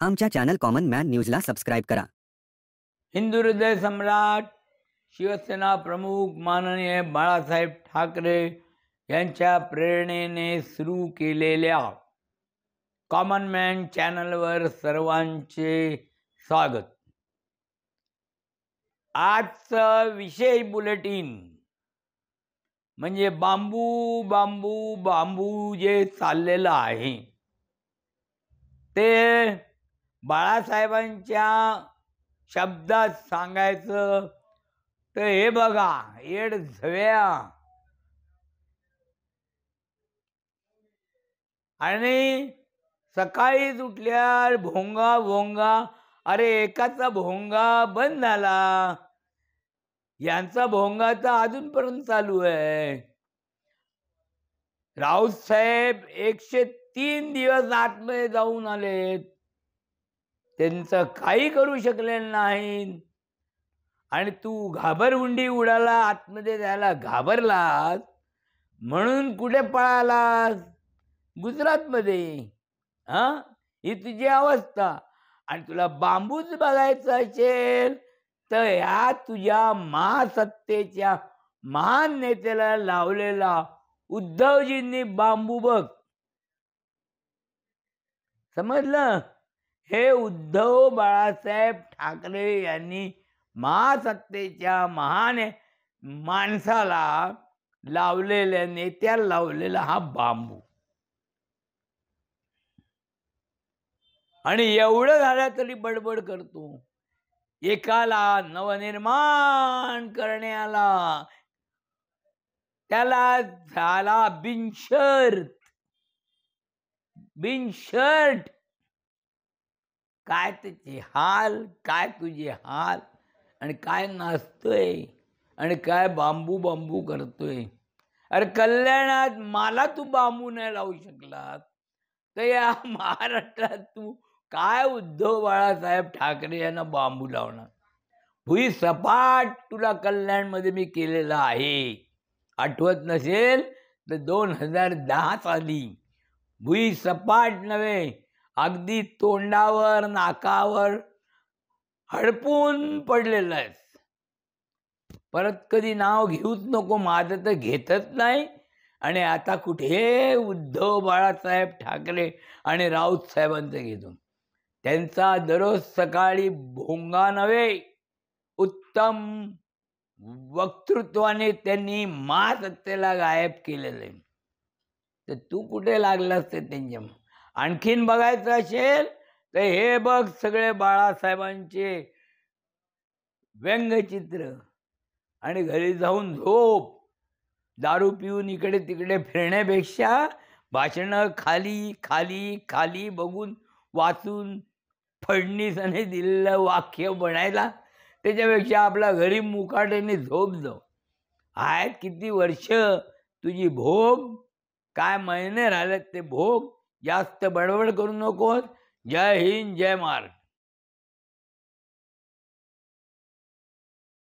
आमच्या channel common man न्यूजला subscribe करा. हिंदू हृदय सम्राट शिवसेना प्रमुख माननीय बाळासाहेब ठाकरे यांच्या प्रेरणेने सुरू केलेल्या कॉमन मॅन चॅनलवर सर्वांचे स्वागत. आजचं विशेष बुलेटिन म्हणजे बांबू बांबू बांबू जे चाललेलं आहे ते बाळासाहेबांच्या शब्दात सांगायचं तर हे बघा, येड झव्या आणि सकाळीच उठल्यावर भोंगा भोंगा. अरे एकाचा भोंगा बंद झाला, यांचा भोंगा तर अजूनपर्यंत चालू आहे. राऊत साहेब 103 दिवस आतमध्ये जाऊन आलेत, त्यांचं काही करू शकलेलं नाही. आणि तू घाबरगुंडी उडाला, आतमध्ये जायला घाबरलास म्हणून कुठे पळालास? गुजरातमध्ये. ही तुझी अवस्था. आणि तुला बांबूच बघायचं असेल तर ह्या तुझ्या महासत्तेच्या महान नेत्याला लावलेला उद्धवजींनी बांबू बघ. समजलं? हे उद्धव बाळासाहेब ठाकरे यांनी महासत्तेच्या महान माणसाला लावलेल्या, नेत्याला लावलेला हा बांबू. आणि एवढं झालं तरी बडबड करतो. एकाला नवनिर्माण करण्याला त्याला झाला बिनशर्त. काय त्याचे हाल, काय तुझे हाल, आणि काय नाचतोय आणि काय बांबू बांबू करतोय. अरे कल्याणात मला तू बांबू नाही लावू शकला तर या महाराष्ट्रात तू काय उद्धव बाळासाहेब ठाकरे यांना बांबू लावणार? भुई सपाट तुला कल्याणमध्ये मी केलेलं आहे. आठवत नसेल तर 2010 साली भुई सपाट नव्हे, अगदी तोंडावर नाकावर हडपून पडलेलं आहेस. परत कधी नाव घेऊच नको, माझं तर घेतच नाही. आणि आता कुठे उद्धव बाळासाहेब ठाकरे आणि राऊत साहेबांचं घेतो. त्यांचा दररोज सकाळी भोंगा नव्हे, उत्तम वक्तृत्वाने त्यांनी महासत्तेला गायब केलेलं आहे. तर तू कुठे लागलास ते त्यांच्या. आणखीन बघायचं असेल तर हे बघ, सगळे बाळासाहेबांचे व्यंगचित्र. आणि घरी जाऊन झोप. दारू पिऊन इकडे तिकडे फिरण्यापेक्षा भाषणं खाली खाली खाली बघून वाचून फडणीसाने दिलेलं वाक्य बनायला त्याच्यापेक्षा आपल्या घरी मुकाट्याने झोप जाऊ. आहेत किती वर्ष तुझी भोग, काय महिने राहिलेत ते भोग. जास्त बडबड करू नकोस. जय हिंद, जय महाराष्ट्र.